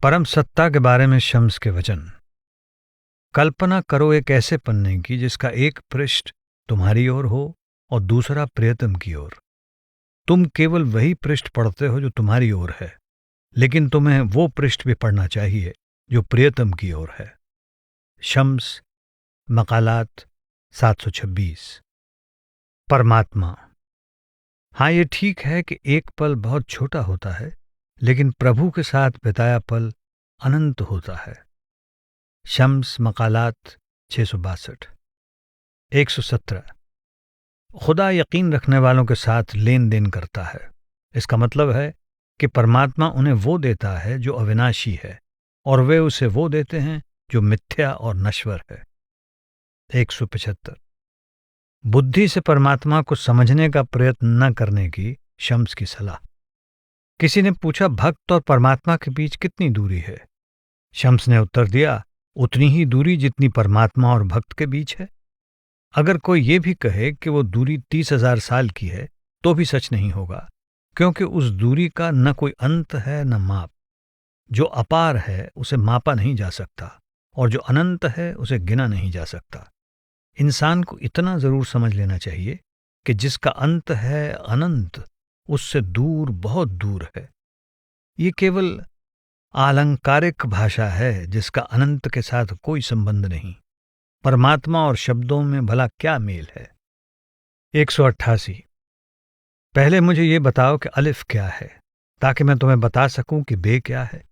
परम सत्ता के बारे में शम्स के वचन। कल्पना करो एक ऐसे पन्ने की जिसका एक पृष्ठ तुम्हारी ओर हो और दूसरा प्रियतम की ओर। तुम केवल वही पृष्ठ पढ़ते हो जो तुम्हारी ओर है, लेकिन तुम्हें वो पृष्ठ भी पढ़ना चाहिए जो प्रियतम की ओर है। शम्स मकालात 726। परमात्मा। हाँ, ये ठीक है कि एक पल बहुत छोटा होता है, लेकिन प्रभु के साथ बिताया पल अनंत होता है। शम्स मकालात 662। 117। खुदा यकीन रखने वालों के साथ लेन देन करता है। इसका मतलब है कि परमात्मा उन्हें वो देता है जो अविनाशी है, और वे उसे वो देते हैं जो मिथ्या और नश्वर है। 175। बुद्धि से परमात्मा को समझने का प्रयत्न न करने की शम्स की सलाह। किसी ने पूछा, भक्त और परमात्मा के बीच कितनी दूरी है? शम्स ने उत्तर दिया, उतनी ही दूरी जितनी परमात्मा और भक्त के बीच है। अगर कोई ये भी कहे कि वो दूरी 30,000 साल की है तो भी सच नहीं होगा, क्योंकि उस दूरी का न कोई अंत है न माप। जो अपार है उसे मापा नहीं जा सकता, और जो अनंत है उसे गिना नहीं जा सकता। इंसान को इतना जरूर समझ लेना चाहिए कि जिसका अंत है अनंत, उससे दूर, बहुत दूर है। ये केवल आलंकारिक भाषा है जिसका अनंत के साथ कोई संबंध नहीं। परमात्मा और शब्दों में भला क्या मेल है? 188। पहले मुझे ये बताओ कि अलिफ क्या है, ताकि मैं तुम्हें बता सकूं कि बे क्या है।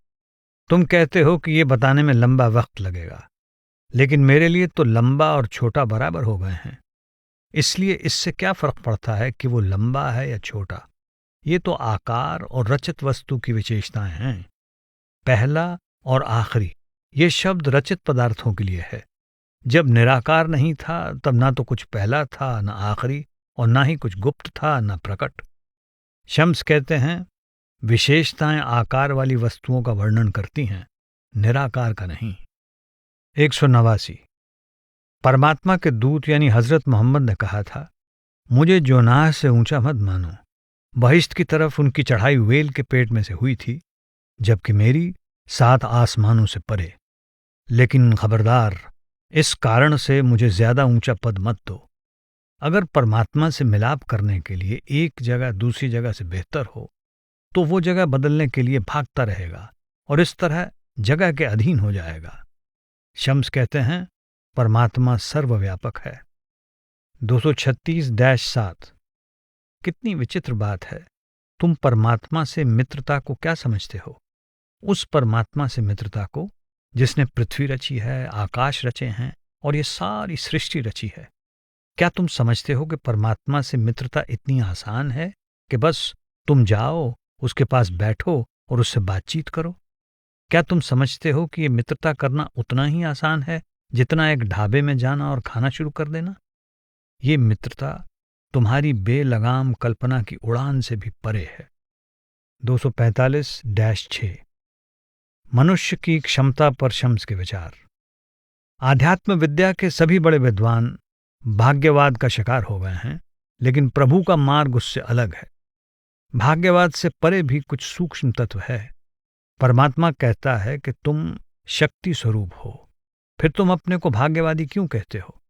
तुम कहते हो कि ये बताने में लंबा वक्त लगेगा, लेकिन मेरे लिए तो लंबा और छोटा बराबर हो गए हैं। इसलिए इससे क्या फर्क पड़ता है कि वो लंबा है या छोटा? ये तो आकार और रचित वस्तु की विशेषताएं हैं। पहला और आखिरी, ये शब्द रचित पदार्थों के लिए है। जब निराकार नहीं था तब ना तो कुछ पहला था न आखिरी, और ना ही कुछ गुप्त था न प्रकट। शम्स कहते हैं, विशेषताएं आकार वाली वस्तुओं का वर्णन करती हैं, निराकार का नहीं। 189। परमात्मा के दूत यानी हजरत मोहम्मद ने कहा था, मुझे जोनाह से ऊंचा मत मानो। बहिश्त की तरफ उनकी चढ़ाई वेल के पेट में से हुई थी, जबकि मेरी 7 आसमानों से परे। लेकिन खबरदार, इस कारण से मुझे ज्यादा ऊंचा पद मत दो। अगर परमात्मा से मिलाप करने के लिए एक जगह दूसरी जगह से बेहतर हो, तो वो जगह बदलने के लिए भागता रहेगा और इस तरह जगह के अधीन हो जाएगा। शम्स कहते हैं, परमात्मा सर्वव्यापक है। 236-7। कितनी विचित्र बात है। तुम परमात्मा से मित्रता को क्या समझते हो? उस परमात्मा से मित्रता को जिसने पृथ्वी रची है, आकाश रचे हैं और ये सारी सृष्टि रची है। क्या तुम समझते हो कि परमात्मा से मित्रता इतनी आसान है कि बस तुम जाओ, उसके पास बैठो और उससे बातचीत करो? क्या तुम समझते हो कि ये मित्रता करना उतना ही आसान है जितना एक ढाबे में जाना और खाना शुरू कर देना? ये मित्रता तुम्हारी बेलगाम कल्पना की उड़ान से भी परे है। 245-6। मनुष्य की क्षमता पर शम्स के विचार। आध्यात्म विद्या के सभी बड़े विद्वान भाग्यवाद का शिकार हो गए हैं, लेकिन प्रभु का मार्ग उससे अलग है। भाग्यवाद से परे भी कुछ सूक्ष्म तत्व है। परमात्मा कहता है कि तुम शक्ति स्वरूप हो, फिर तुम अपने को भाग्यवादी क्यों कहते हो?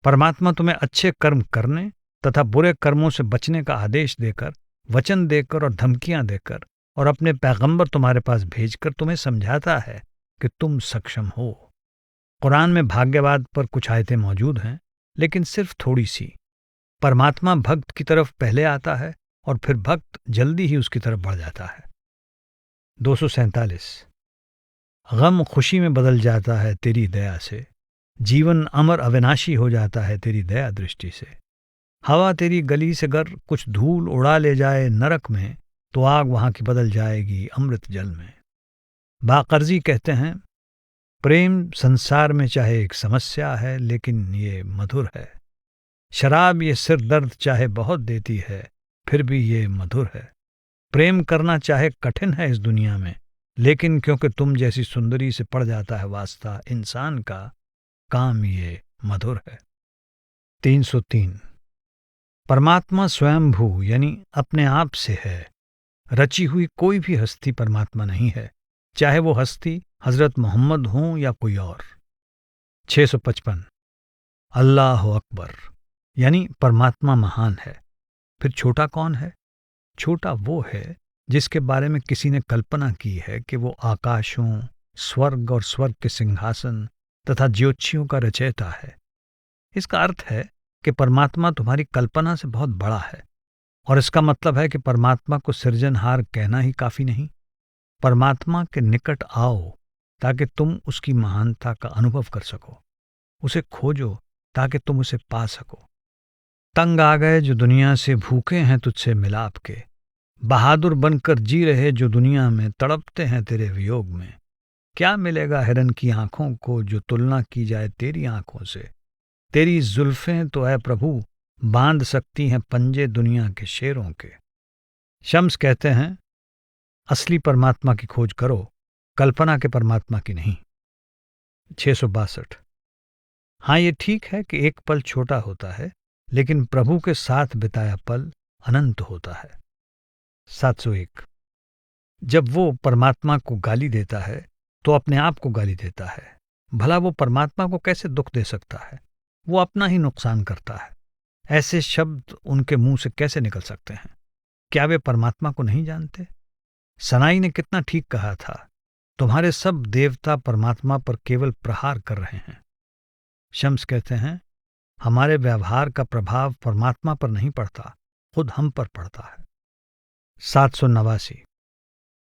परमात्मा तुम्हें अच्छे कर्म करने तथा बुरे कर्मों से बचने का आदेश देकर, वचन देकर और धमकियां देकर और अपने पैगंबर तुम्हारे पास भेजकर तुम्हें समझाता है कि तुम सक्षम हो। कुरान में भाग्यवाद पर कुछ आयतें मौजूद हैं, लेकिन सिर्फ थोड़ी सी। परमात्मा भक्त की तरफ पहले आता है और फिर भक्त जल्दी ही उसकी तरफ बढ़ जाता है। 247। गम खुशी में बदल जाता है तेरी दया से, जीवन अमर अविनाशी हो जाता है तेरी दया दृष्टि से। हवा तेरी गली से अगर कुछ धूल उड़ा ले जाए नरक में, तो आग वहां की बदल जाएगी अमृत जल में। बाकर्जी कहते हैं, प्रेम संसार में चाहे एक समस्या है, लेकिन ये मधुर है। शराब ये सिर दर्द चाहे बहुत देती है, फिर भी ये मधुर है। प्रेम करना चाहे कठिन है इस दुनिया में, लेकिन क्योंकि तुम जैसी सुंदरी से पड़ जाता है वास्ता इंसान का, काम ये मधुर है। 303। परमात्मा स्वयंभू यानी अपने आप से है। रची हुई कोई भी हस्ती परमात्मा नहीं है। चाहे वो हस्ती हजरत मोहम्मद हों या कोई और। 655 अल्लाह अकबर, यानी परमात्मा महान है। फिर छोटा कौन है? छोटा वो है जिसके बारे में किसी ने कल्पना की है कि वो आकाशों, स्वर्ग और स्वर्ग के सिंहासन तथा ज्योतिषियों का रचयिता है। इसका अर्थ है कि परमात्मा तुम्हारी कल्पना से बहुत बड़ा है, और इसका मतलब है कि परमात्मा को सृजनहार कहना ही काफी नहीं। परमात्मा के निकट आओ ताकि तुम उसकी महानता का अनुभव कर सको। उसे खोजो ताकि तुम उसे पा सको। तंग आ गए जो दुनिया से भूखे हैं तुझसे मिलाप के, बहादुर बनकर जी रहे जो दुनिया में तड़पते हैं तेरे वियोग में। क्या मिलेगा हिरन की आंखों को जो तुलना की जाए तेरी आंखों से। तेरी जुल्फें तो ऐ प्रभु बांध सकती हैं पंजे दुनिया के शेरों के। शम्स कहते हैं, असली परमात्मा की खोज करो, कल्पना के परमात्मा की नहीं। 662 हाँ, ये ठीक है कि एक पल छोटा होता है, लेकिन प्रभु के साथ बिताया पल अनंत होता है। 701 जब वो परमात्मा को गाली देता है तो अपने आप को गाली देता है। भला वो परमात्मा को कैसे दुख दे सकता है? वो अपना ही नुकसान करता है। ऐसे शब्द उनके मुंह से कैसे निकल सकते हैं? क्या वे परमात्मा को नहीं जानते? सनाई ने कितना ठीक कहा था, तुम्हारे सब देवता परमात्मा पर केवल प्रहार कर रहे हैं। शम्स कहते हैं, हमारे व्यवहार का प्रभाव परमात्मा पर नहीं पड़ता, खुद हम पर पड़ता है। 789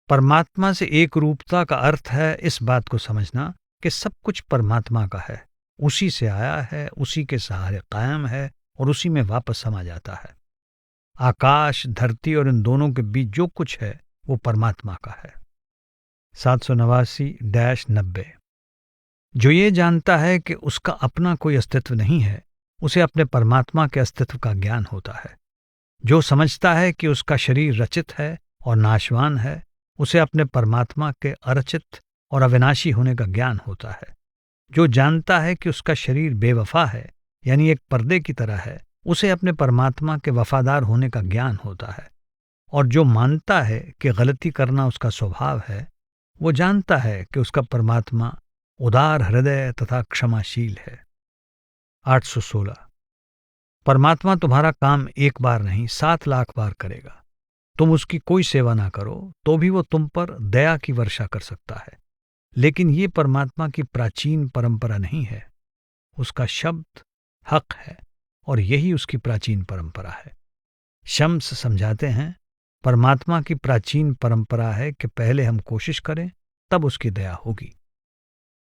परमात्मा से एक रूपता का अर्थ है इस बात को समझना कि सब कुछ परमात्मा का है, उसी से आया है, उसी के सहारे कायम है और उसी में वापस समा जाता है। आकाश, धरती और इन दोनों के बीच जो कुछ है वो परमात्मा का है। 789-90 जो ये जानता है कि उसका अपना कोई अस्तित्व नहीं है, उसे अपने परमात्मा के अस्तित्व का ज्ञान होता है। जो समझता है कि उसका शरीर रचित है और नाशवान है, उसे अपने परमात्मा के अरचित और अविनाशी होने का ज्ञान होता है। जो जानता है कि उसका शरीर बेवफा है, यानी एक पर्दे की तरह है, उसे अपने परमात्मा के वफादार होने का ज्ञान होता है। और जो मानता है कि गलती करना उसका स्वभाव है, वो जानता है कि उसका परमात्मा उदार हृदय तथा क्षमाशील है। 816 परमात्मा तुम्हारा काम एक बार नहीं 7 लाख बार करेगा। तुम उसकी कोई सेवा ना करो तो भी वो तुम पर दया की वर्षा कर सकता है, लेकिन ये परमात्मा की प्राचीन परंपरा नहीं है। उसका शब्द हक है और यही उसकी प्राचीन परंपरा है। शम्स समझाते हैं, परमात्मा की प्राचीन परंपरा है कि पहले हम कोशिश करें तब उसकी दया होगी।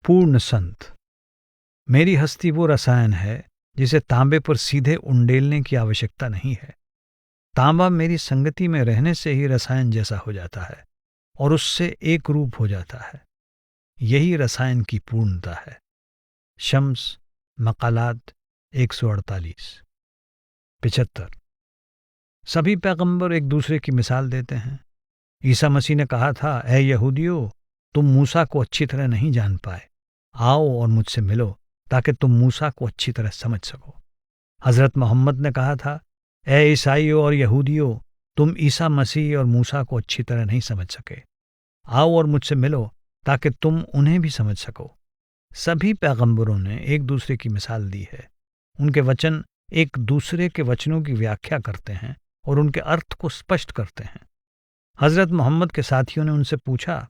पूर्ण संत मेरी हस्ती वो रसायन है जिसे तांबे पर सीधे उंडेलने की आवश्यकता नहीं है। तांबा मेरी संगति में रहने से ही रसायन जैसा हो जाता है और उससे एक रूप हो जाता है। यही रसायन की पूर्णता है। शम्स मकालात 148। 75 सभी पैगंबर एक दूसरे की मिसाल देते हैं। ईसा मसीह ने कहा था, ऐ यहूदियों, तुम मूसा को अच्छी तरह नहीं जान पाए, आओ और मुझसे मिलो ताकि तुम मूसा को अच्छी तरह समझ सको। हजरत मोहम्मद ने कहा था, ऐ ईसाइयों और यहूदियों, तुम ईसा मसीह और मूसा को अच्छी तरह नहीं समझ सके, आओ और मुझसे मिलो ताकि तुम उन्हें भी समझ सको। सभी पैगंबरों ने एक दूसरे की मिसाल दी है। उनके वचन एक दूसरे के वचनों की व्याख्या करते हैं और उनके अर्थ को स्पष्ट करते हैं। हजरत मोहम्मद के साथियों ने उनसे पूछा,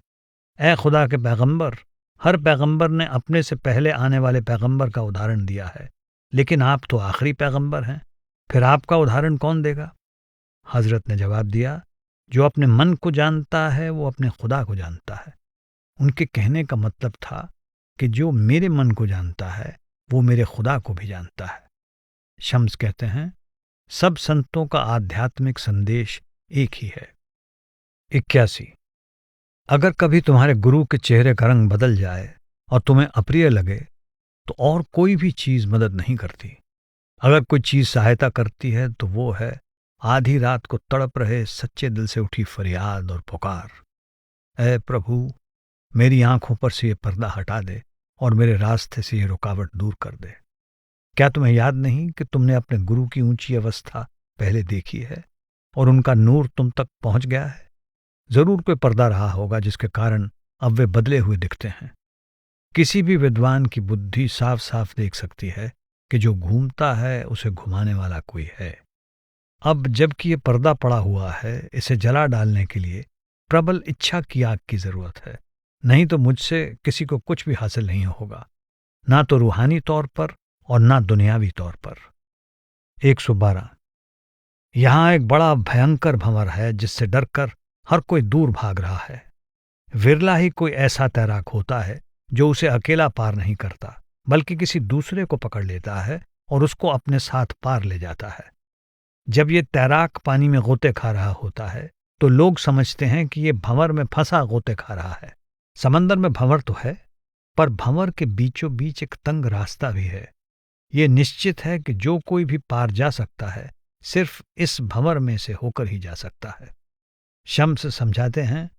ऐ खुदा के पैगंबर, हर पैगंबर ने अपने से पहले आने वाले पैगंबर का उदाहरण दिया है, लेकिन आप तो आखिरी पैगंबर हैं, फिर आपका उदाहरण कौन देगा? हजरत ने जवाब दिया, जो अपने मन को जानता है वो अपने खुदा को जानता है। उनके कहने का मतलब था कि जो मेरे मन को जानता है वो मेरे खुदा को भी जानता है। शम्स कहते हैं, सब संतों का आध्यात्मिक संदेश एक ही है। 81 अगर कभी तुम्हारे गुरु के चेहरे का रंग बदल जाए और तुम्हें अप्रिय लगे तो और कोई भी चीज मदद नहीं करती। अगर कोई चीज सहायता करती है तो वो है आधी रात को तड़प रहे सच्चे दिल से उठी फरियाद और पुकार, ऐ प्रभु, मेरी आंखों पर से ये पर्दा हटा दे और मेरे रास्ते से ये रुकावट दूर कर दे। क्या तुम्हें याद नहीं कि तुमने अपने गुरु की ऊंची अवस्था पहले देखी है और उनका नूर तुम तक पहुंच गया है? जरूर कोई पर्दा रहा होगा जिसके कारण अब वे बदले हुए दिखते हैं। किसी भी विद्वान की बुद्धि साफ साफ देख सकती है कि जो घूमता है उसे घुमाने वाला कोई है। अब जबकि ये पर्दा पड़ा हुआ है, इसे जला डालने के लिए प्रबल इच्छा की आग की जरूरत है, नहीं तो मुझसे किसी को कुछ भी हासिल नहीं होगा, ना तो रूहानी तौर पर और ना दुनियावी तौर पर। 112। यहां एक बड़ा भयंकर भंवर है जिससे डरकर हर कोई दूर भाग रहा है। विरला ही कोई ऐसा तैराक होता है जो उसे अकेला पार नहीं करता, बल्कि किसी दूसरे को पकड़ लेता है और उसको अपने साथ पार ले जाता है। जब ये तैराक पानी में गोते खा रहा होता है तो लोग समझते हैं कि ये भंवर में फंसा गोते खा रहा है। समंदर में भंवर तो है, पर भंवर के बीचों बीच एक तंग रास्ता भी है। ये निश्चित है कि जो कोई भी पार जा सकता है, सिर्फ इस भंवर में से होकर ही जा सकता है। शम्स समझाते हैं,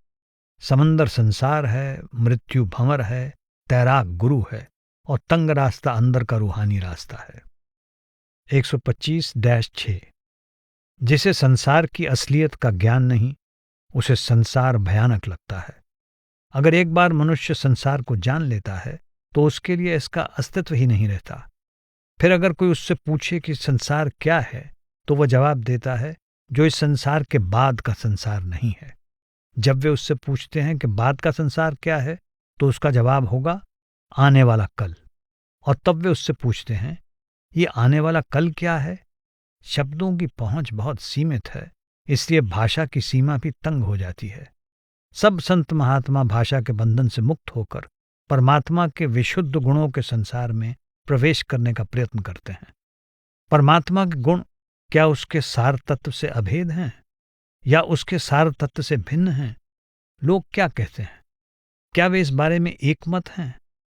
समंदर संसार है, मृत्यु भंवर है, तैराक गुरु है और तंग रास्ता अंदर का रूहानी रास्ता है। 125-6। जिसे संसार की असलियत का ज्ञान नहीं, उसे संसार भयानक लगता है। अगर एक बार मनुष्य संसार को जान लेता है तो उसके लिए इसका अस्तित्व ही नहीं रहता। फिर अगर कोई उससे पूछे कि संसार क्या है तो वह जवाब देता है, जो इस संसार के बाद का संसार नहीं है। जब वे उससे पूछते हैं कि बाद का संसार क्या है तो उसका जवाब होगा, आने वाला कल। और तब वे उससे पूछते हैं, ये आने वाला कल क्या है? शब्दों की पहुंच बहुत सीमित है, इसलिए भाषा की सीमा भी तंग हो जाती है। सब संत महात्मा भाषा के बंधन से मुक्त होकर परमात्मा के विशुद्ध गुणों के संसार में प्रवेश करने का प्रयत्न करते हैं। परमात्मा के गुण क्या उसके सार तत्व से अभेद हैं या उसके सार तत्व से भिन्न हैं? लोग क्या कहते हैं? क्या वे इस बारे में एकमत हैं?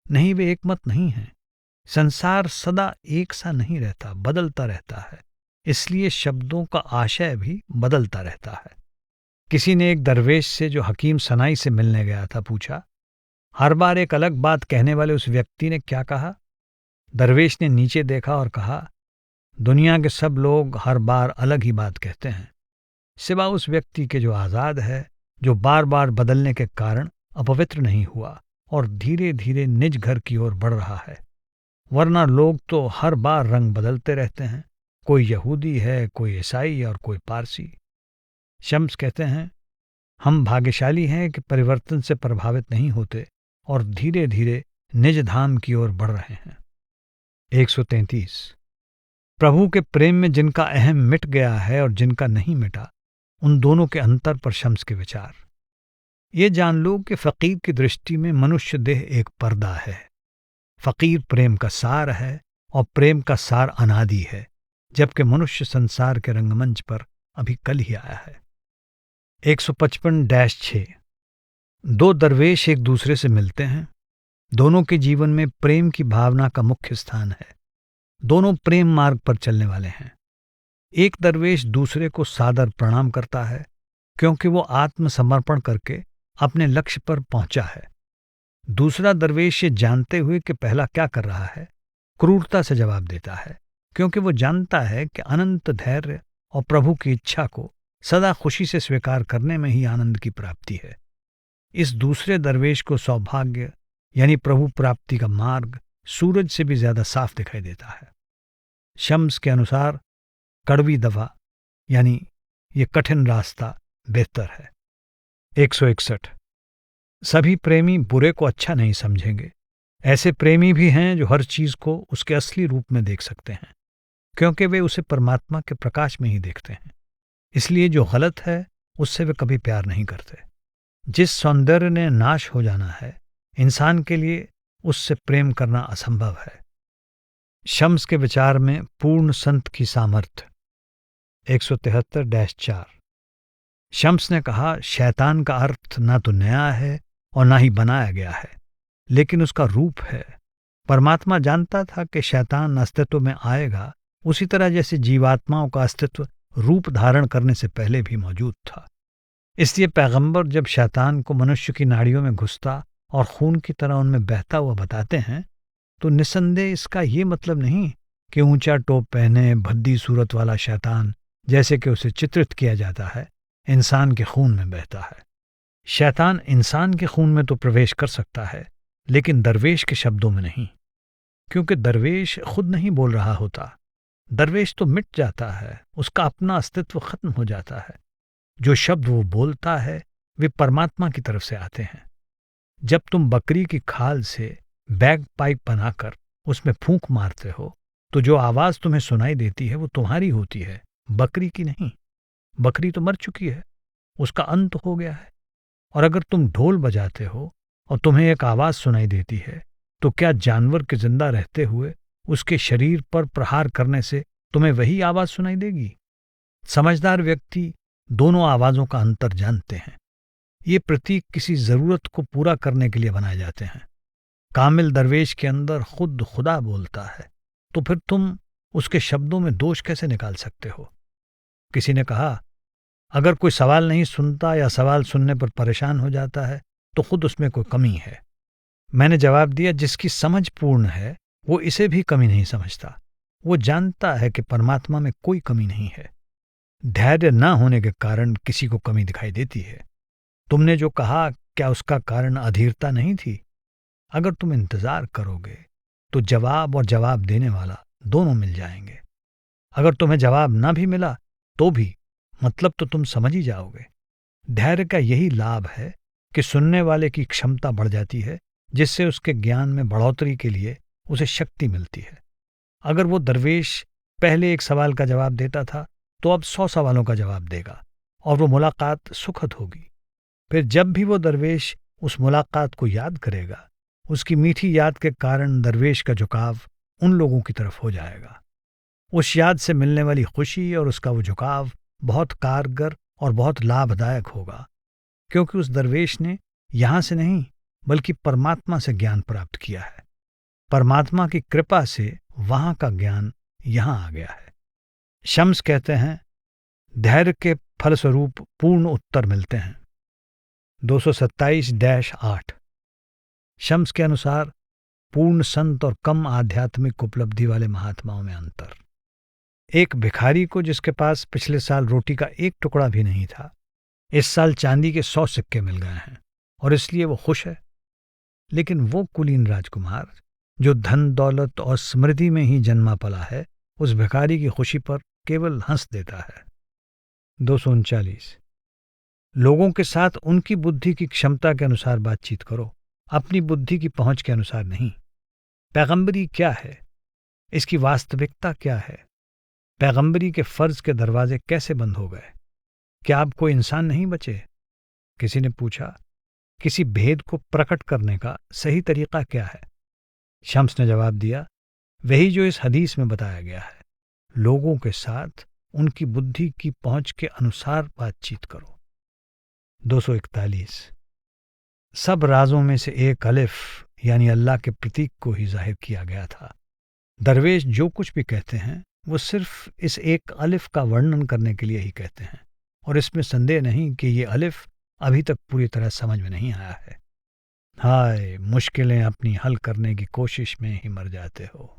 नहीं, वे एकमत नहीं हैं। संसार सदा एक सा नहीं रहता, बदलता रहता है, इसलिए शब्दों का आशय भी बदलता रहता है। किसी ने एक दरवेश से जो हकीम सनाई से मिलने गया था पूछा, हर बार एक अलग बात कहने वाले उस व्यक्ति ने क्या कहा? दरवेश ने नीचे देखा और कहा, दुनिया के सब लोग हर बार अलग ही बात कहते हैं, सिवा उस व्यक्ति के जो आज़ाद है, जो बार बार बदलने के कारण अपवित्र नहीं हुआ और धीरे धीरे निज घर की ओर बढ़ रहा है। वरना लोग तो हर बार रंग बदलते रहते हैं, कोई यहूदी है, कोई ईसाई और कोई पारसी। शम्स कहते हैं, हम भाग्यशाली हैं कि परिवर्तन से प्रभावित नहीं होते और धीरे धीरे निज धाम की ओर बढ़ रहे हैं। 133। प्रभु के प्रेम में जिनका अहम मिट गया है और जिनका नहीं मिटा, उन दोनों के अंतर पर शम्स के विचार। ये जान लो कि फकीर की दृष्टि में मनुष्य देह एक पर्दा है। फकीर प्रेम का सार है और प्रेम का सार अनादि है, जबकि मनुष्य संसार के रंगमंच पर अभी कल ही आया है। 155-6। दो दरवेश एक दूसरे से मिलते हैं। दोनों के जीवन में प्रेम की भावना का मुख्य स्थान है। दोनों प्रेम मार्ग पर चलने वाले हैं। एक दरवेश दूसरे को सादर प्रणाम करता है क्योंकि वो आत्मसमर्पण करके अपने लक्ष्य पर पहुंचा है। दूसरा दरवेश ये जानते हुए कि पहला क्या कर रहा है, क्रूरता से जवाब देता है, क्योंकि वो जानता है कि अनंत धैर्य और प्रभु की इच्छा को सदा खुशी से स्वीकार करने में ही आनंद की प्राप्ति है। इस दूसरे दरवेश को सौभाग्य यानी प्रभु प्राप्ति का मार्ग सूरज से भी ज्यादा साफ दिखाई देता है। शम्स के अनुसार कड़वी दवा यानी ये कठिन रास्ता बेहतर है। 161। सभी प्रेमी बुरे को अच्छा नहीं समझेंगे। ऐसे प्रेमी भी हैं जो हर चीज को उसके असली रूप में देख सकते हैं, क्योंकि वे उसे परमात्मा के प्रकाश में ही देखते हैं। इसलिए जो गलत है उससे वे कभी प्यार नहीं करते। जिस सौंदर्य ने नाश हो जाना है, इंसान के लिए उससे प्रेम करना असंभव है। शम्स के विचार में पूर्ण संत की सामर्थ्य। 173-4। शम्स ने कहा, शैतान का अर्थ ना तो नया है और ना ही बनाया गया है, लेकिन उसका रूप है। परमात्मा जानता था कि शैतान अस्तित्व में आएगा, उसी तरह जैसे जीवात्माओं का अस्तित्व रूप धारण करने से पहले भी मौजूद था। इसलिए पैगंबर जब शैतान को मनुष्य की नाड़ियों में घुसता और खून की तरह उनमें बहता हुआ बताते हैं, तो निसंदेह इसका ये मतलब नहीं कि ऊंचा टोप पहने भद्दी सूरत वाला शैतान, जैसे कि उसे चित्रित किया जाता है, इंसान के खून में बहता है। शैतान इंसान के खून में तो प्रवेश कर सकता है, लेकिन दरवेश के शब्दों में नहीं, क्योंकि दरवेश खुद नहीं बोल रहा होता। दरवेश तो मिट जाता है, उसका अपना अस्तित्व खत्म हो जाता है। जो शब्द वो बोलता है वे परमात्मा की तरफ से आते हैं। जब तुम बकरी की खाल से बैग पाइप बनाकर उसमें फूंक मारते हो, तो जो आवाज तुम्हें सुनाई देती है वो तुम्हारी होती है, बकरी की नहीं। बकरी तो मर चुकी है, उसका अंत हो गया है। और अगर तुम ढोल बजाते हो और तुम्हें एक आवाज सुनाई देती है, तो क्या जानवर के जिंदा रहते हुए उसके शरीर पर प्रहार करने से तुम्हें वही आवाज सुनाई देगी? समझदार व्यक्ति दोनों आवाजों का अंतर जानते हैं। ये प्रतीक किसी जरूरत को पूरा करने के लिए बनाए जाते हैं। कामिल दरवेश के अंदर खुद खुदा बोलता है, तो फिर तुम उसके शब्दों में दोष कैसे निकाल सकते हो? किसी ने कहा, अगर कोई सवाल नहीं सुनता या सवाल सुनने पर परेशान हो जाता है तो खुद उसमें कोई कमी है। मैंने जवाब दिया, जिसकी समझ पूर्ण है वो इसे भी कमी नहीं समझता। वो जानता है कि परमात्मा में कोई कमी नहीं है। धैर्य न होने के कारण किसी को कमी दिखाई देती है। तुमने जो कहा, क्या उसका कारण अधीरता नहीं थी? अगर तुम इंतजार करोगे तो जवाब और जवाब देने वाला दोनों मिल जाएंगे। अगर तुम्हें जवाब ना भी मिला तो भी मतलब तो तुम समझ ही जाओगे। धैर्य का यही लाभ है कि सुनने वाले की क्षमता बढ़ जाती है, जिससे उसके ज्ञान में बढ़ोतरी के लिए उसे शक्ति मिलती है। अगर वो दरवेश पहले एक सवाल का जवाब देता था तो अब 100 सवालों का जवाब देगा और वो मुलाकात सुखद होगी। फिर जब भी वो दरवेश उस मुलाकात को याद करेगा, उसकी मीठी याद के कारण दरवेश का झुकाव उन लोगों की तरफ हो जाएगा। उस याद से मिलने वाली खुशी और उसका वो झुकाव बहुत कारगर और बहुत लाभदायक होगा, क्योंकि उस दरवेश ने यहां से नहीं बल्कि परमात्मा से ज्ञान प्राप्त किया है। परमात्मा की कृपा से वहां का ज्ञान यहां आ गया है। शम्स कहते हैं, धैर्य के फलस्वरूप पूर्ण उत्तर मिलते हैं। 227-8 शम्स के अनुसार पूर्ण संत और कम आध्यात्मिक उपलब्धि वाले महात्माओं में अंतर। एक भिखारी को, जिसके पास पिछले साल रोटी का एक टुकड़ा भी नहीं था, इस साल चांदी के 100 सिक्के मिल गए हैं और इसलिए वो खुश है। लेकिन वो कुलीन राजकुमार जो धन दौलत और समृद्धि में ही जन्मा पला है, उस भिखारी की खुशी पर केवल हंस देता है। 239 लोगों के साथ उनकी बुद्धि की क्षमता के अनुसार बातचीत करो, अपनी बुद्धि की पहुंच के अनुसार नहीं। पैगंबरी क्या है? इसकी वास्तविकता क्या है? पैगंबरी के फर्ज के दरवाजे कैसे बंद हो गए? क्या अब कोई इंसान नहीं बचे? किसी ने पूछा, किसी भेद को प्रकट करने का सही तरीका क्या है? शम्स ने जवाब दिया, वही जो इस हदीस में बताया गया है, लोगों के साथ उनकी बुद्धि की पहुंच के अनुसार बातचीत करो। 241 सब राजों में से एक अलिफ यानी अल्लाह के प्रतीक को ही जाहिर किया गया था। दरवेश जो कुछ भी कहते हैं वो सिर्फ इस एक अलिफ का वर्णन करने के लिए ही कहते हैं, और इसमें संदेह नहीं कि ये अलिफ अभी तक पूरी तरह समझ में नहीं आया है। हाय, मुश्किलें अपनी हल करने की कोशिश में ही मर जाते हो।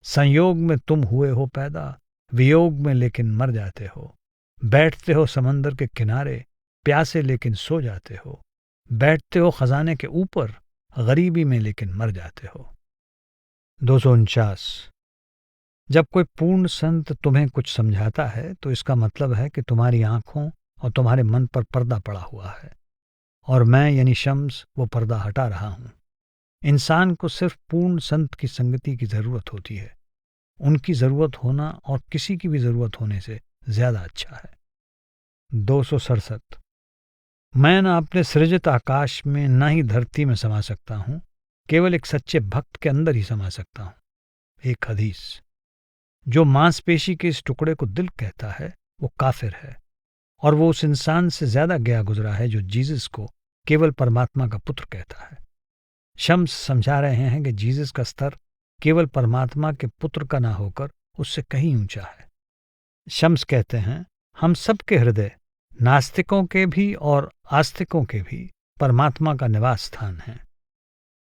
संयोग में तुम हुए हो पैदा, वियोग में लेकिन मर जाते हो। बैठते हो समंदर के किनारे, प्यासे लेकिन सो जाते हो। बैठते हो खजाने के ऊपर, गरीबी में लेकिन मर जाते हो। 249 जब कोई पूर्ण संत तुम्हें कुछ समझाता है तो इसका मतलब है कि तुम्हारी आंखों और तुम्हारे मन पर पर्दा पड़ा हुआ है, और मैं यानी शम्स वो पर्दा हटा रहा हूं। इंसान को सिर्फ पूर्ण संत की संगति की जरूरत होती है। उनकी जरूरत होना और किसी की भी जरूरत होने से ज्यादा अच्छा है। 267 मैं न अपने सृजित आकाश में न ही धरती में समा सकता हूं, केवल एक सच्चे भक्त के अंदर ही समा सकता हूं। एक हदीस, जो मांसपेशी के इस टुकड़े को दिल कहता है वो काफिर है, और वो उस इंसान से ज्यादा गया गुजरा है जो जीसस को केवल परमात्मा का पुत्र कहता है। शम्स समझा रहे हैं कि जीसस का स्तर केवल परमात्मा के पुत्र का ना होकर उससे कहीं ऊंचा है। शम्स कहते हैं, हम सब के हृदय, नास्तिकों के भी और आस्तिकों के भी, परमात्मा का निवास स्थान है।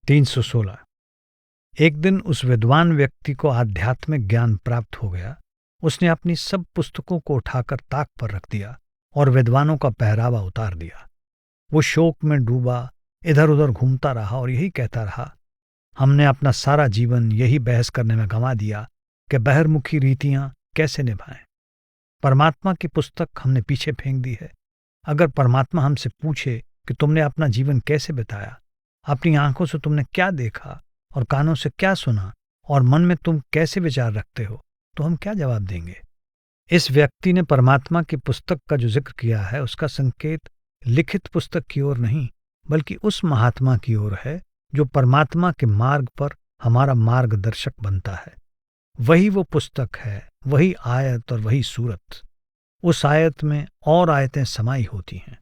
316 एक दिन उस विद्वान व्यक्ति को आध्यात्मिक ज्ञान प्राप्त हो गया। उसने अपनी सब पुस्तकों को उठाकर ताक पर रख दिया और विद्वानों का पहरावा उतार दिया। वो शोक में डूबा, इधर उधर घूमता रहा और यही कहता रहा, हमने अपना सारा जीवन यही बहस करने में गंवा दिया कि बहिर्मुखी रीतियां कैसे निभाएं। परमात्मा की पुस्तक हमने पीछे फेंक दी है। अगर परमात्मा हमसे पूछे कि तुमने अपना जीवन कैसे बिताया, अपनी आंखों से तुमने क्या देखा और कानों से क्या सुना और मन में तुम कैसे विचार रखते हो, तो हम क्या जवाब देंगे? इस व्यक्ति ने परमात्मा की पुस्तक का जो जिक्र किया है उसका संकेत लिखित पुस्तक की ओर नहीं बल्कि उस महात्मा की ओर है जो परमात्मा के मार्ग पर हमारा मार्गदर्शक बनता है। वही वो पुस्तक है, वही आयत और वही सूरत। उस आयत में और आयतें समाई होती हैं।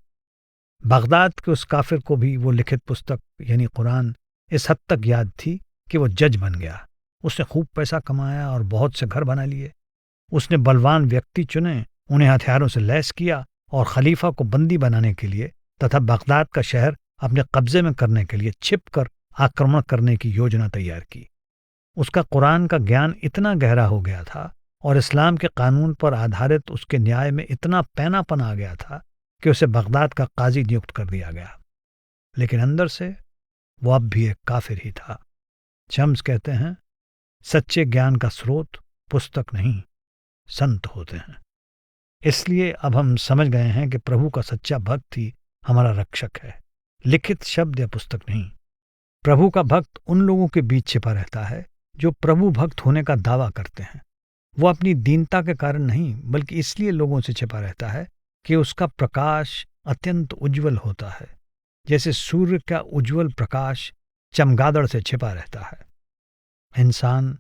बगदाद के उस काफिर को भी वो लिखित पुस्तक यानी कुरान इस हद तक याद थी कि वो जज बन गया। उसने खूब पैसा कमाया और बहुत से घर बना लिए। उसने बलवान व्यक्ति चुने, उन्हें हथियारों से लैस किया और खलीफा को बंदी बनाने के लिए तथा बगदाद का शहर अपने कब्जे में करने के लिए छिपकर आक्रमण करने की योजना तैयार की। उसका कुरान का ज्ञान इतना गहरा हो गया था और इस्लाम के कानून पर आधारित उसके न्याय में इतना पैनापन आ गया था कि उसे बगदाद का काजी नियुक्त कर दिया गया। लेकिन अंदर से वो अब भी एक काफिर ही था। शम्स कहते हैं, सच्चे ज्ञान का स्रोत पुस्तक नहीं, संत होते हैं। इसलिए अब हम समझ गए हैं कि प्रभु का सच्चा भक्त ही हमारा रक्षक है, लिखित शब्द या पुस्तक नहीं। प्रभु का भक्त उन लोगों के बीच छिपा रहता है जो प्रभु भक्त होने का दावा करते हैं। वो अपनी दीनता के कारण नहीं बल्कि इसलिए लोगों से छिपा रहता है कि उसका प्रकाश अत्यंत उज्जवल होता है, जैसे सूर्य का उज्जवल प्रकाश चमगादड़ से छिपा रहता है। इंसान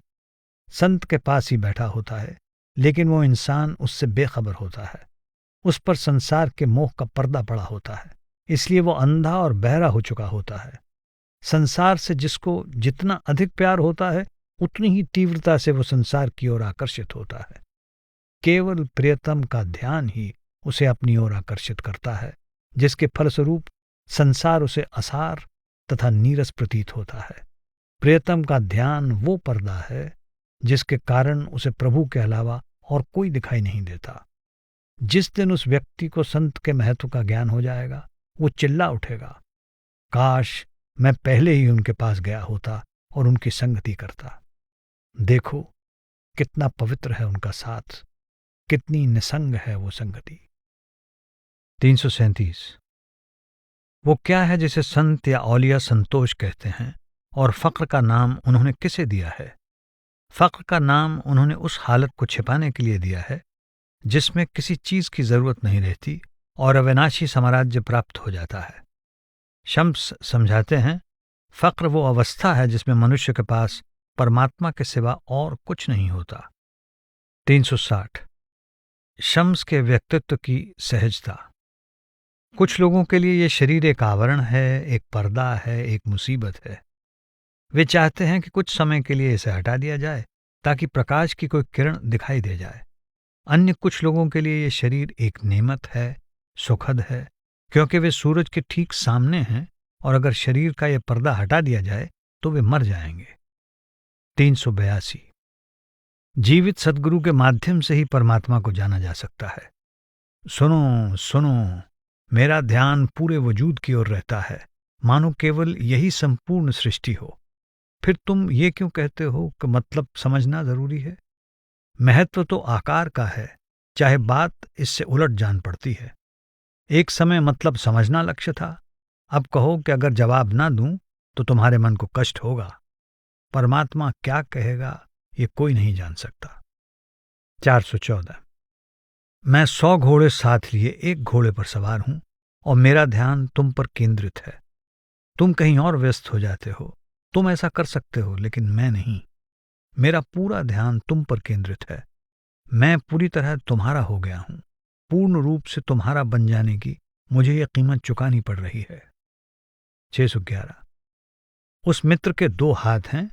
संत के पास ही बैठा होता है, लेकिन वो इंसान उससे बेखबर होता है। उस पर संसार के मोह का पर्दा पड़ा होता है, इसलिए वो अंधा और बहरा हो चुका होता है। संसार से जिसको जितना अधिक प्यार होता है उतनी ही तीव्रता से वो संसार की ओर आकर्षित होता है। केवल प्रियतम का ध्यान ही उसे अपनी ओर आकर्षित करता है, जिसके फलस्वरूप संसार उसे असार तथा नीरस प्रतीत होता है। प्रियतम का ध्यान वो पर्दा है जिसके कारण उसे प्रभु के अलावा और कोई दिखाई नहीं देता। जिस दिन उस व्यक्ति को संत के महत्व का ज्ञान हो जाएगा, वो चिल्ला उठेगा, काश मैं पहले ही उनके पास गया होता और उनकी संगति करता। देखो कितना पवित्र है उनका साथ, कितनी निसंग है वो संगति। 337। वो क्या है जिसे संत या औलिया संतोष कहते हैं और फक्र का नाम उन्होंने किसे दिया है? फक्र का नाम उन्होंने उस हालत को छिपाने के लिए दिया है जिसमें किसी चीज की जरूरत नहीं रहती और अविनाशी साम्राज्य प्राप्त हो जाता है। शम्स समझाते हैं, फक्र वो अवस्था है जिसमें मनुष्य के पास परमात्मा के सिवा और कुछ नहीं होता। 360। शम्स के व्यक्तित्व की सहजता। कुछ लोगों के लिए ये शरीर एक आवरण है, एक पर्दा है, एक मुसीबत है। वे चाहते हैं कि कुछ समय के लिए इसे हटा दिया जाए ताकि प्रकाश की कोई किरण दिखाई दे जाए। अन्य कुछ लोगों के लिए ये शरीर एक नेमत है, सुखद है, क्योंकि वे सूरज के ठीक सामने हैं और अगर शरीर का यह पर्दा हटा दिया जाए तो वे मर जाएंगे। 382। जीवित सद्गुरु के माध्यम से ही परमात्मा को जाना जा सकता है। सुनो सुनो, मेरा ध्यान पूरे वजूद की ओर रहता है, मानो केवल यही संपूर्ण सृष्टि हो। फिर तुम ये क्यों कहते हो कि मतलब समझना जरूरी है? महत्व तो आकार का है, चाहे बात इससे उलट जान पड़ती है। एक समय मतलब समझना लक्ष्य था, अब कहो कि अगर जवाब ना दूं तो तुम्हारे मन को कष्ट होगा। परमात्मा क्या कहेगा ये कोई नहीं जान सकता। 414। मैं 100 घोड़े साथ लिए एक घोड़े पर सवार हूं और मेरा ध्यान तुम पर केंद्रित है। तुम कहीं और व्यस्त हो जाते हो। तुम ऐसा कर सकते हो लेकिन मैं नहीं। मेरा पूरा ध्यान तुम पर केंद्रित है। मैं पूरी तरह तुम्हारा हो गया हूं। पूर्ण रूप से तुम्हारा बन जाने की मुझे यह कीमत चुकानी पड़ रही है। 611। उस मित्र के 2 हाथ हैं,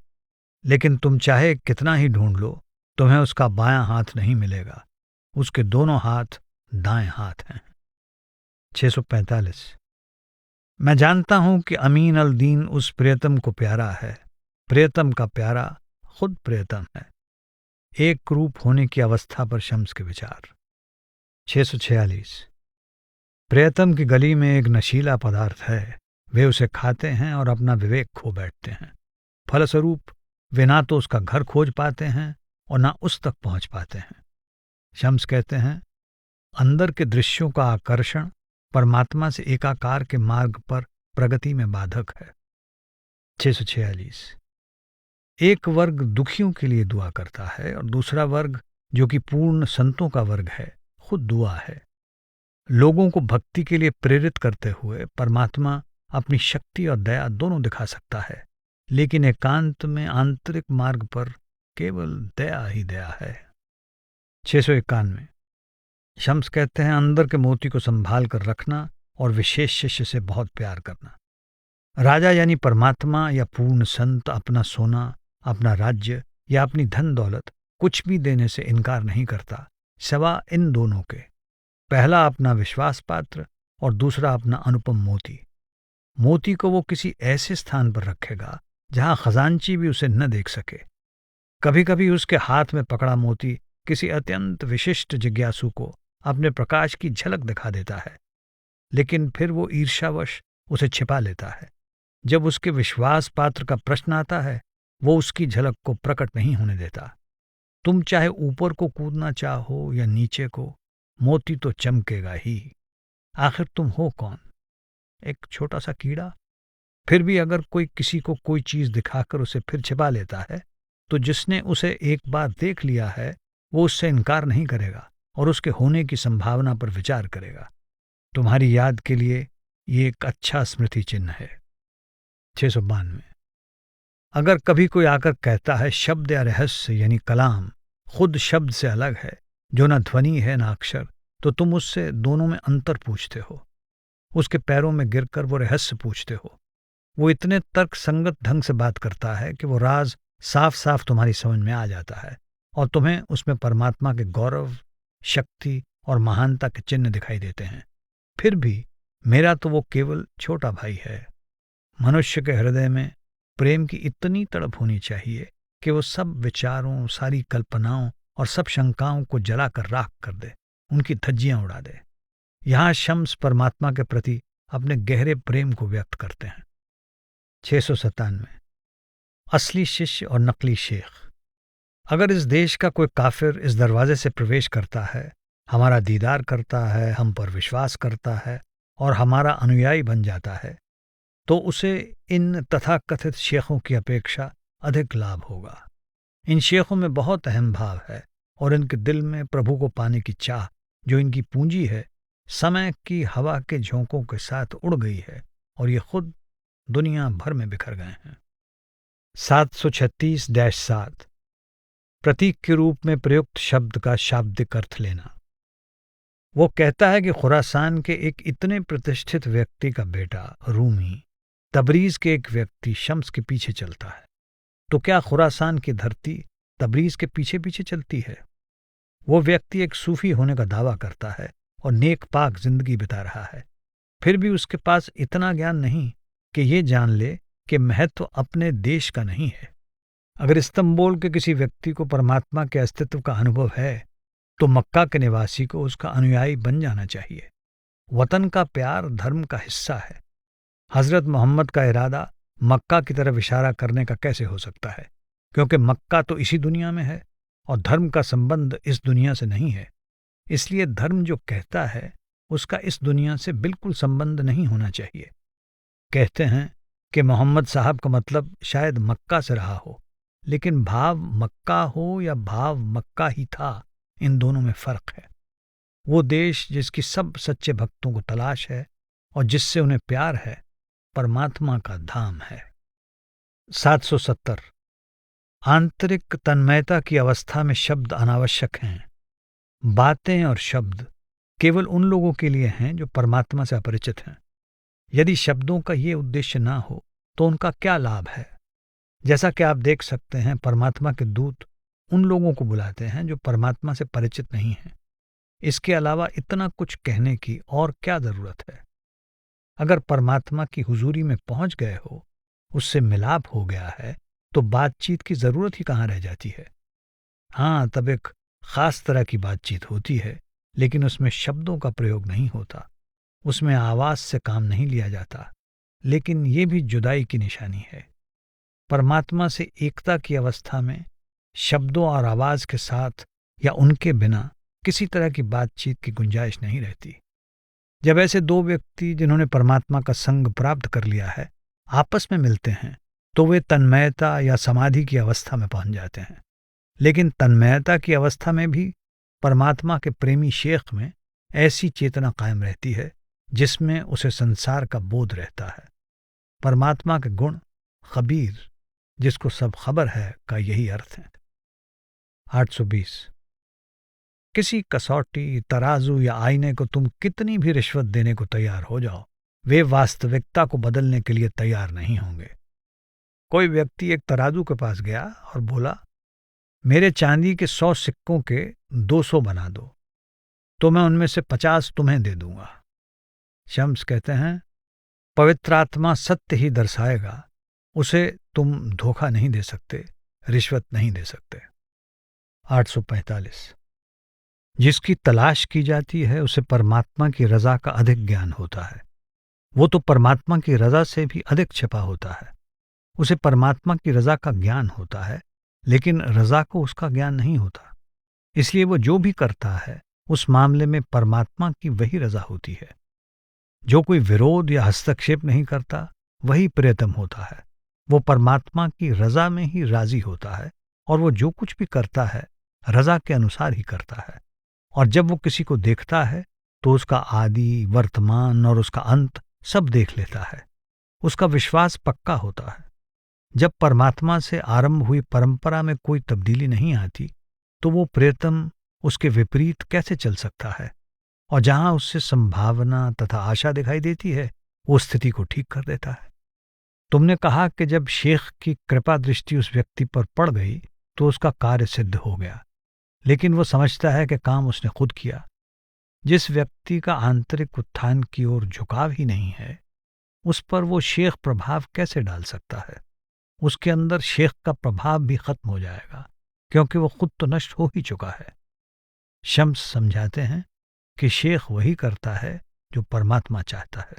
लेकिन तुम चाहे कितना ही ढूंढ लो तुम्हें उसका बायां हाथ नहीं मिलेगा। उसके दोनों हाथ दाएं हाथ हैं। 645। मैं जानता हूं कि अमीन अल दीन उस प्रियतम को प्यारा है। प्रियतम का प्यारा खुद प्रियतम है। एक रूप होने की अवस्था पर शम्स के विचार। 646। प्रियतम की गली में एक नशीला पदार्थ है, वे उसे खाते हैं और अपना विवेक खो बैठते हैं। फलस्वरूप वे ना तो उसका घर खोज पाते हैं और ना उस तक पहुंच पाते हैं। शम्स कहते हैं, अंदर के दृश्यों का आकर्षण परमात्मा से एकाकार के मार्ग पर प्रगति में बाधक है। 646। एक वर्ग दुखियों के लिए दुआ करता है और दूसरा वर्ग, जो कि पूर्ण संतों का वर्ग है, खुद दुआ है। लोगों को भक्ति के लिए प्रेरित करते हुए परमात्मा अपनी शक्ति और दया दोनों दिखा सकता है, लेकिन एकांत में आंतरिक मार्ग पर केवल दया ही दया है। 691। शम्स कहते हैं, अंदर के मोती को संभाल कर रखना और विशेष शिष्य से बहुत प्यार करना। राजा यानी परमात्मा या पूर्ण संत अपना सोना, अपना राज्य या अपनी धन दौलत कुछ भी देने से इनकार नहीं करता, सिवा इन दोनों के, पहला अपना विश्वास पात्र और दूसरा अपना अनुपम मोती। मोती को वो किसी ऐसे स्थान पर रखेगा जहां खजांची भी उसे न देख सके। कभी कभी उसके हाथ में पकड़ा मोती किसी अत्यंत विशिष्ट जिज्ञासु को अपने प्रकाश की झलक दिखा देता है, लेकिन फिर वो ईर्ष्यावश उसे छिपा लेता है। जब उसके विश्वास पात्र का प्रश्न आता है, वो उसकी झलक को प्रकट नहीं होने देता। तुम चाहे ऊपर को कूदना चाहो या नीचे को, मोती तो चमकेगा ही। आखिर तुम हो कौन? एक छोटा सा कीड़ा? फिर भी अगर कोई किसी को कोई चीज दिखाकर उसे फिर छिपा लेता है, तो जिसने उसे एक बार देख लिया है वो उससे इनकार नहीं करेगा और उसके होने की संभावना पर विचार करेगा। तुम्हारी याद के लिए ये एक अच्छा स्मृति चिन्ह है। 692। अगर कभी कोई आकर कहता है शब्द या रहस्य यानी कलाम खुद शब्द से अलग है, जो न ध्वनि है न अक्षर, तो तुम उससे दोनों में अंतर पूछते हो। उसके पैरों में गिरकर वो रहस्य पूछते हो। वो इतने तर्क संगत ढंग से बात करता है कि वो राज साफ साफ तुम्हारी समझ में आ जाता है और तुम्हें उसमें परमात्मा के गौरव, शक्ति और महानता के चिन्ह दिखाई देते हैं। फिर भी मेरा तो वो केवल छोटा भाई है। मनुष्य के हृदय में प्रेम की इतनी तड़प होनी चाहिए कि वो सब विचारों, सारी कल्पनाओं और सब शंकाओं को जलाकर राख कर दे, उनकी धज्जियां उड़ा दे। यहां शम्स परमात्मा के प्रति अपने गहरे प्रेम को व्यक्त करते हैं। 697। असली शिष्य और नकली शेख। अगर इस देश का कोई काफिर इस दरवाजे से प्रवेश करता है, हमारा दीदार करता है, हम पर विश्वास करता है और हमारा अनुयायी बन जाता है, तो उसे इन तथाकथित शेखों की अपेक्षा अधिक लाभ होगा। इन शेखों में बहुत अहम भाव है और इनके दिल में प्रभु को पाने की चाह, जो इनकी पूंजी है, समय की हवा के झोंकों के साथ उड़ गई है और ये खुद दुनिया भर में बिखर गए हैं। 736-7 प्रतीक के रूप में प्रयुक्त शब्द का शाब्दिक अर्थ लेना। वो कहता है कि खुरासान के एक इतने प्रतिष्ठित व्यक्ति का बेटा रूमी तबरीज के एक व्यक्ति शम्स के पीछे चलता है, तो क्या खुरासान की धरती तबरीज के पीछे पीछे चलती है? वो व्यक्ति एक सूफी होने का दावा करता है और नेक पाक जिंदगी बिता रहा है, फिर भी उसके पास इतना ज्ञान नहीं कि ये जान ले कि महत्व अपने देश का नहीं है। अगर इस्तंबुल के किसी व्यक्ति को परमात्मा के अस्तित्व का अनुभव है, तो मक्का के निवासी को उसका अनुयायी बन जाना चाहिए। वतन का प्यार धर्म का हिस्सा है। हजरत मोहम्मद का इरादा मक्का की तरफ इशारा करने का कैसे हो सकता है? क्योंकि मक्का तो इसी दुनिया में है और धर्म का संबंध इस दुनिया से नहीं है। इसलिए धर्म जो कहता है उसका इस दुनिया से बिल्कुल संबंध नहीं होना चाहिए। कहते हैं कि मोहम्मद साहब का मतलब शायद मक्का से रहा हो, लेकिन भाव मक्का हो या भाव मक्का ही था, इन दोनों में फर्क है। वो देश जिसकी सब सच्चे भक्तों को तलाश है और जिससे उन्हें प्यार है, परमात्मा का धाम है। 770 आंतरिक तन्मयता की अवस्था में शब्द अनावश्यक हैं। बातें और शब्द केवल उन लोगों के लिए हैं जो परमात्मा से अपरिचित हैं। यदि शब्दों का ये उद्देश्य ना हो तो उनका क्या लाभ है? जैसा कि आप देख सकते हैं, परमात्मा के दूत उन लोगों को बुलाते हैं जो परमात्मा से परिचित नहीं हैं। इसके अलावा इतना कुछ कहने की और क्या जरूरत है? अगर परमात्मा की हुजूरी में पहुंच गए हो, उससे मिलाप हो गया है, तो बातचीत की जरूरत ही कहाँ रह जाती है? हाँ, तब एक खास तरह की बातचीत होती है, लेकिन उसमें शब्दों का प्रयोग नहीं होता। उसमें आवाज से काम नहीं लिया जाता, लेकिन ये भी जुदाई की निशानी है। परमात्मा से एकता की अवस्था में शब्दों और आवाज के साथ या उनके बिना किसी तरह की बातचीत की गुंजाइश नहीं रहती। जब ऐसे दो व्यक्ति जिन्होंने परमात्मा का संग प्राप्त कर लिया है आपस में मिलते हैं तो वे तन्मयता या समाधि की अवस्था में पहुंच जाते हैं। लेकिन तन्मयता की अवस्था में भी परमात्मा के प्रेमी शेख में ऐसी चेतना कायम रहती है जिसमें उसे संसार का बोध रहता है। परमात्मा के गुण खबीर, जिसको सब खबर है, का यही अर्थ है। 820। किसी कसौटी, तराजू या आईने को तुम कितनी भी रिश्वत देने को तैयार हो जाओ, वे वास्तविकता को बदलने के लिए तैयार नहीं होंगे। कोई व्यक्ति एक तराजू के पास गया और बोला, मेरे चांदी के 100 सिक्कों के 200 बना दो, तो मैं उनमें से 50 तुम्हें दे दूंगा। शम्स कहते हैं, पवित्र आत्मा सत्य ही दर्शाएगा, उसे तुम धोखा नहीं दे सकते, रिश्वत नहीं दे सकते। 845। जिसकी तलाश की जाती है उसे परमात्मा की रजा का अधिक ज्ञान होता है। वो तो परमात्मा की रजा से भी अधिक छिपा होता है। उसे परमात्मा की रजा का ज्ञान होता है, लेकिन रजा को उसका ज्ञान नहीं होता। इसलिए वो जो भी करता है उस मामले में परमात्मा की वही रजा होती है। जो कोई विरोध या हस्तक्षेप नहीं करता वही प्रियतम होता है। वो परमात्मा की रजा में ही राजी होता है और वो जो कुछ भी करता है रजा के अनुसार ही करता है। और जब वो किसी को देखता है तो उसका आदि, वर्तमान और उसका अंत सब देख लेता है। उसका विश्वास पक्का होता है। जब परमात्मा से आरंभ हुई परंपरा में कोई तब्दीली नहीं आती तो वो प्रियतम उसके विपरीत कैसे चल सकता है, और जहां उससे संभावना तथा आशा दिखाई देती है वो स्थिति को ठीक कर देता है। तुमने कहा कि जब शेख की कृपा दृष्टि उस व्यक्ति पर पड़ गई तो उसका कार्य सिद्ध हो गया, लेकिन वो समझता है कि काम उसने खुद किया। जिस व्यक्ति का आंतरिक उत्थान की ओर झुकाव ही नहीं है उस पर वो शेख प्रभाव कैसे डाल सकता है। उसके अंदर शेख का प्रभाव भी खत्म हो जाएगा, क्योंकि वो खुद तो नष्ट हो ही चुका है। शम्स समझाते हैं कि शेख वही करता है जो परमात्मा चाहता है।